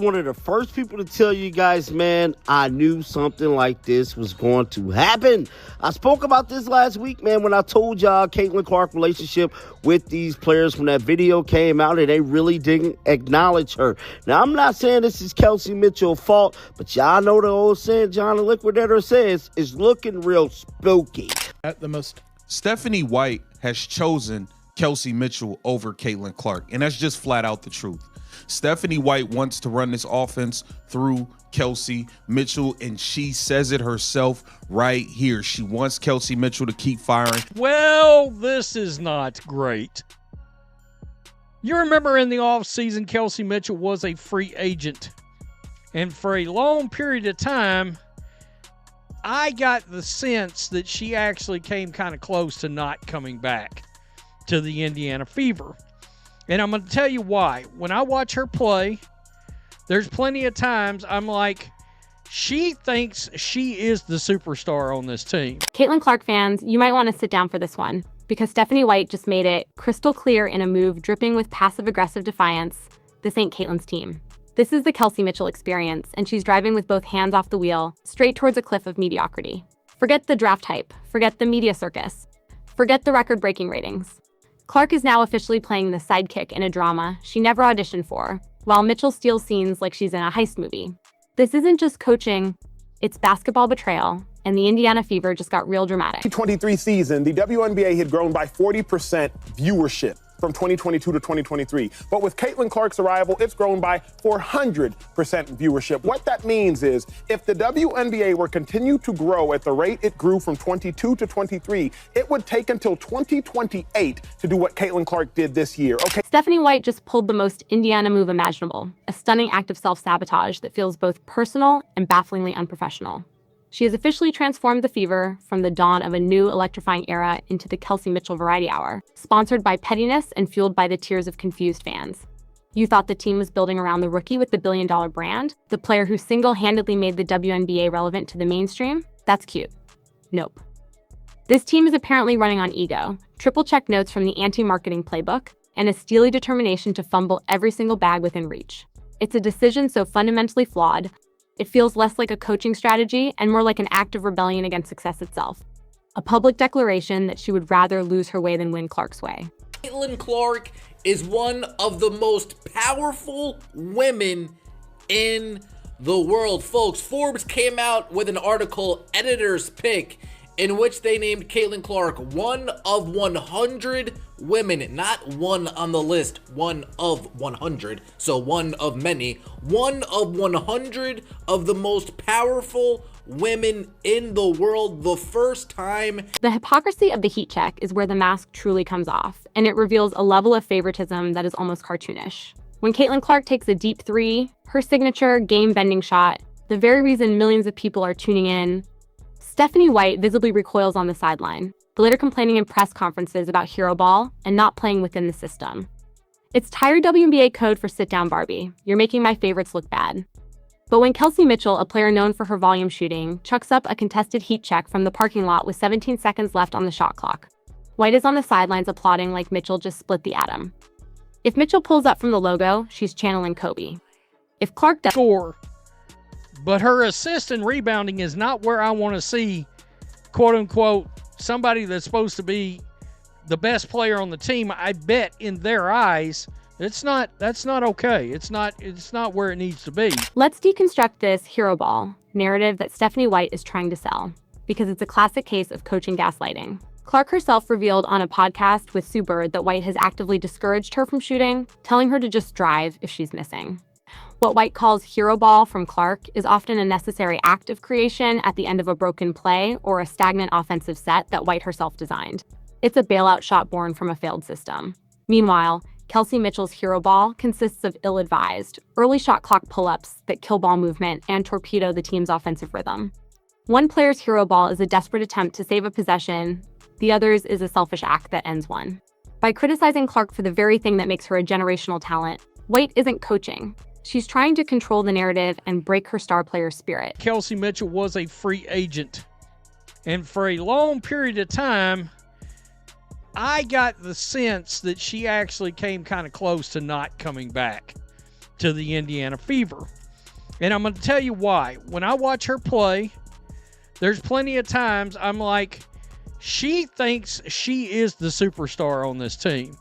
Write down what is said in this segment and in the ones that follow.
One of the first people to tell you guys, man, I knew something like this was going to happen. I spoke about this last week, man, when I told y'all Caitlin Clark relationship with these players when that video came out and they really didn't acknowledge her. Now, I'm not saying this is Kelsey Mitchell's fault, but y'all know the old saying John the Liquidator says is looking real spooky. At the most, Stephanie White has chosen Kelsey Mitchell over Caitlin Clark, and that's just flat out the truth. Stephanie White wants to run this offense through Kelsey Mitchell, and she says it herself right here. She wants Kelsey Mitchell to keep firing. Well, this is not great. You remember in the offseason, Kelsey Mitchell was a free agent. And for a long period of time, I got the sense that she actually came kind of close to not coming back to the Indiana Fever. And I'm going to tell you why. When I watch her play, there's plenty of times I'm like, she thinks she is the superstar on this team. Caitlin Clark fans, you might want to sit down for this one, because Stephanie White just made it crystal clear in a move dripping with passive-aggressive defiance. This ain't Caitlin's team. This is the Kelsey Mitchell experience, and she's driving with both hands off the wheel, straight towards a cliff of mediocrity. Forget the draft hype. Forget the media circus. Forget the record-breaking ratings. Clark is now officially playing the sidekick in a drama she never auditioned for, while Mitchell steals scenes like she's in a heist movie. This isn't just coaching, it's basketball betrayal, and the Indiana Fever just got real dramatic. 2023 season, the WNBA had grown by 40% viewership from 2022 to 2023. But with Caitlin Clark's arrival, it's grown by 400% viewership. What that means is if the WNBA were continue to grow at the rate it grew from 22 to 23, it would take until 2028 to do what Caitlin Clark did this year. Okay. Stephanie White just pulled the most Indiana move imaginable, a stunning act of self-sabotage that feels both personal and bafflingly unprofessional. She has officially transformed the Fever from the dawn of a new electrifying era into the Kelsey Mitchell Variety Hour, sponsored by pettiness and fueled by the tears of confused fans. You thought the team was building around the rookie with the billion-dollar brand, the player who single-handedly made the WNBA relevant to the mainstream? That's cute. Nope. This team is apparently running on ego, triple-check notes from the anti-marketing playbook, and a steely determination to fumble every single bag within reach. It's a decision so fundamentally flawed, it feels less like a coaching strategy and more like an act of rebellion against success itself. A public declaration that she would rather lose her way than win Clark's way. Caitlin Clark is one of the most powerful women in the world. Folks, Forbes came out with an article, Editor's Pick, in which they named Caitlin Clark one of 100 women, not one on the list, one of 100, so one of many, one of 100 of the most powerful women in the world, the first time. The hypocrisy of the heat check is where the mask truly comes off, and it reveals a level of favoritism that is almost cartoonish. When Caitlin Clark takes a deep three, her signature game-bending shot, the very reason millions of people are tuning in, Stephanie White visibly recoils on the sideline, the later complaining in press conferences about hero ball and not playing within the system. It's tired WNBA code for sit-down Barbie. You're making my favorites look bad. But when Kelsey Mitchell, a player known for her volume shooting, chucks up a contested heat check from the parking lot with 17 seconds left on the shot clock, White is on the sidelines applauding like Mitchell just split the atom. If Mitchell pulls up from the logo, she's channeling Kobe. If Clark does Score. But her assist and rebounding is not where I want to see, quote unquote, somebody that's supposed to be the best player on the team. I bet in their eyes, that's not okay. It's not where it needs to be. Let's deconstruct this hero ball narrative that Stephanie White is trying to sell, because it's a classic case of coaching gaslighting. Clark herself revealed on a podcast with Sue Bird that White has actively discouraged her from shooting, telling her to just drive if she's missing. What White calls hero ball from Clark is often a necessary act of creation at the end of a broken play or a stagnant offensive set that White herself designed. It's a bailout shot born from a failed system. Meanwhile, Kelsey Mitchell's hero ball consists of ill-advised, early shot clock pull-ups that kill ball movement and torpedo the team's offensive rhythm. One player's hero ball is a desperate attempt to save a possession, the other's is a selfish act that ends one. By criticizing Clark for the very thing that makes her a generational talent, White isn't coaching. She's trying to control the narrative and break her star player spirit. Kelsey Mitchell was a free agent. And for a long period of time, I got the sense that she actually came kind of close to not coming back to the Indiana Fever. And I'm going to tell you why. When I watch her play, there's plenty of times I'm like, she thinks she is the superstar on this team.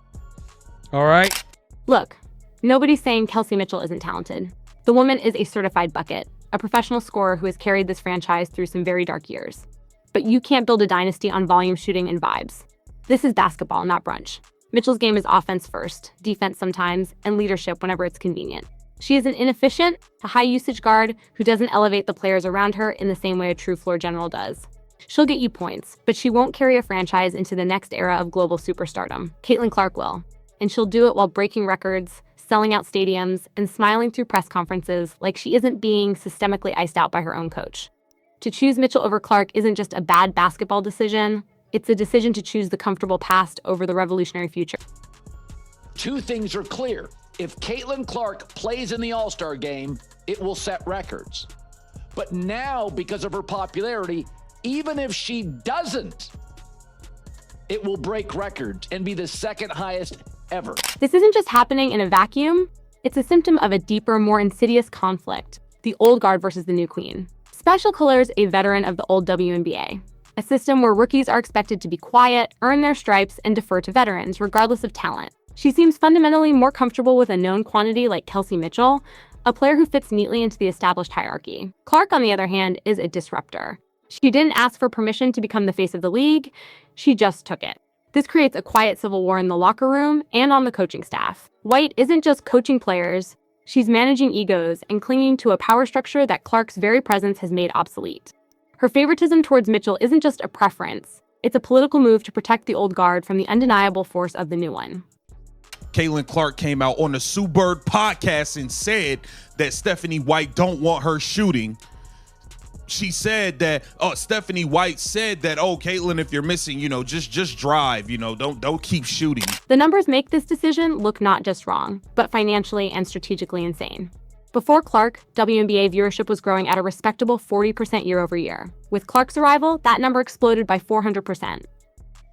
All right? Look, nobody's saying Kelsey Mitchell isn't talented. The woman is a certified bucket, a professional scorer who has carried this franchise through some very dark years. But you can't build a dynasty on volume shooting and vibes. This is basketball, not brunch. Mitchell's game is offense first, defense sometimes, and leadership whenever it's convenient. She is an inefficient, high-usage guard who doesn't elevate the players around her in the same way a true floor general does. She'll get you points, but she won't carry a franchise into the next era of global superstardom. Caitlin Clark will. And she'll do it while breaking records, selling out stadiums, and smiling through press conferences like she isn't being systemically iced out by her own coach. To choose Mitchell over Clark isn't just a bad basketball decision, it's a decision to choose the comfortable past over the revolutionary future. Two things are clear. If Caitlin Clark plays in the All-Star game, it will set records. But now, because of her popularity, even if she doesn't, it will break records and be the second highest ever. This isn't just happening in a vacuum. It's a symptom of a deeper, more insidious conflict, the old guard versus the new queen. Special Color's a veteran of the old WNBA, a system where rookies are expected to be quiet, earn their stripes, and defer to veterans, regardless of talent. She seems fundamentally more comfortable with a known quantity like Kelsey Mitchell, a player who fits neatly into the established hierarchy. Clark, on the other hand, is a disruptor. She didn't ask for permission to become the face of the league, she just took it. This creates a quiet civil war in the locker room and on the coaching staff. White isn't just coaching players, she's managing egos and clinging to a power structure that Clark's very presence has made obsolete. Her favoritism towards Mitchell isn't just a preference, it's a political move to protect the old guard from the undeniable force of the new one. Caitlin Clark came out on the Sue Bird podcast and said that Stephanie White don't want her shooting. She said that, Stephanie White said that, Caitlin, if you're missing, just drive, don't keep shooting. The numbers make this decision look not just wrong, but financially and strategically insane. Before Clark, WNBA viewership was growing at a respectable 40% year over year. With Clark's arrival, that number exploded by 400%.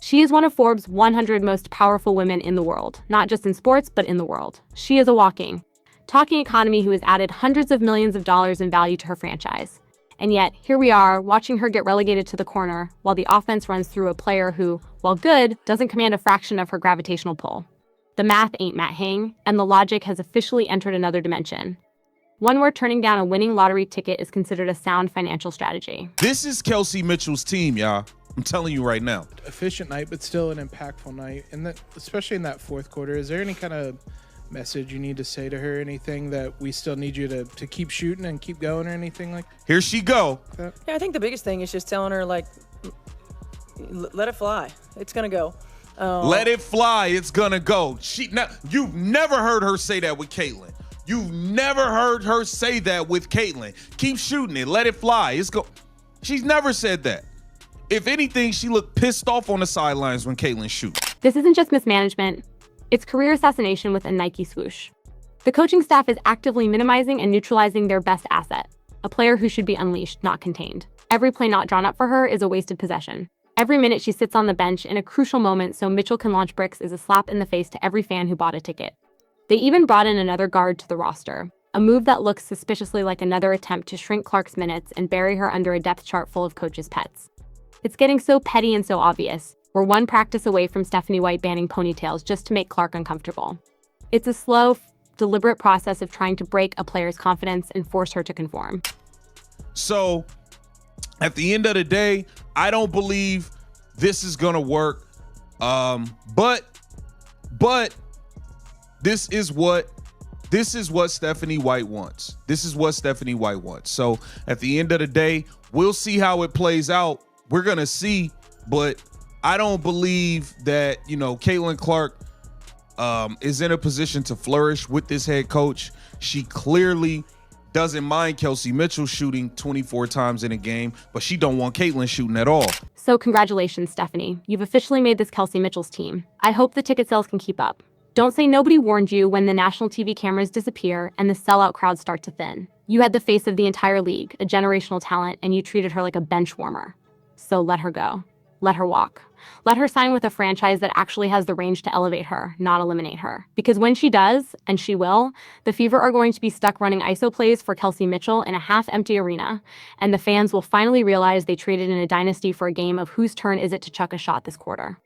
She is one of Forbes' 100 most powerful women in the world, not just in sports, but in the world. She is a walking, talking economy who has added hundreds of millions of dollars in value to her franchise. And yet, here we are, watching her get relegated to the corner, while the offense runs through a player who, while good, doesn't command a fraction of her gravitational pull. The math ain't Matt Hang, and the logic has officially entered another dimension. One where turning down a winning lottery ticket is considered a sound financial strategy. This is Kelsey Mitchell's team, y'all. I'm telling you right now. Efficient night, but still an impactful night. And that, especially in that fourth quarter, is there any kind of message you need to say to her? Anything that we still need you to keep shooting and keep going or anything like that? Here she go. Yeah, I think the biggest thing is just telling her, like, let it fly. It's going to go. Let it fly. It's going to go. You've never heard her say that with Caitlin. You've never heard her say that with Caitlin. Keep shooting it. Let it fly. She's never said that. If anything, she looked pissed off on the sidelines when Caitlin shoots. This isn't just mismanagement. It's career assassination with a Nike swoosh. The coaching staff is actively minimizing and neutralizing their best asset, a player who should be unleashed, not contained. Every play not drawn up for her is a wasted possession. Every minute she sits on the bench in a crucial moment so Mitchell can launch bricks is a slap in the face to every fan who bought a ticket. They even brought in another guard to the roster, a move that looks suspiciously like another attempt to shrink Clark's minutes and bury her under a depth chart full of coaches' pets. It's getting so petty and so obvious. We're one practice away from Stephanie White banning ponytails just to make Clark uncomfortable. It's a slow, deliberate process of trying to break a player's confidence and force her to conform. So, at the end of the day, I don't believe this is gonna work. But this is what Stephanie White wants. This is what Stephanie White wants. So, at the end of the day, we'll see how it plays out. We're gonna see, but I don't believe that, Caitlin Clark is in a position to flourish with this head coach. She clearly doesn't mind Kelsey Mitchell shooting 24 times in a game, but she don't want Caitlin shooting at all. So congratulations, Stephanie. You've officially made this Kelsey Mitchell's team. I hope the ticket sales can keep up. Don't say nobody warned you when the national TV cameras disappear and the sellout crowds start to thin. You had the face of the entire league, a generational talent, and you treated her like a bench warmer. So let her go. let her walk. Let her sign with a franchise that actually has the range to elevate her, not eliminate her. Because when she does, and she will, the Fever are going to be stuck running ISO plays for Kelsey Mitchell in a half-empty arena, and the fans will finally realize they traded in a dynasty for a game of whose turn is it to chuck a shot this quarter.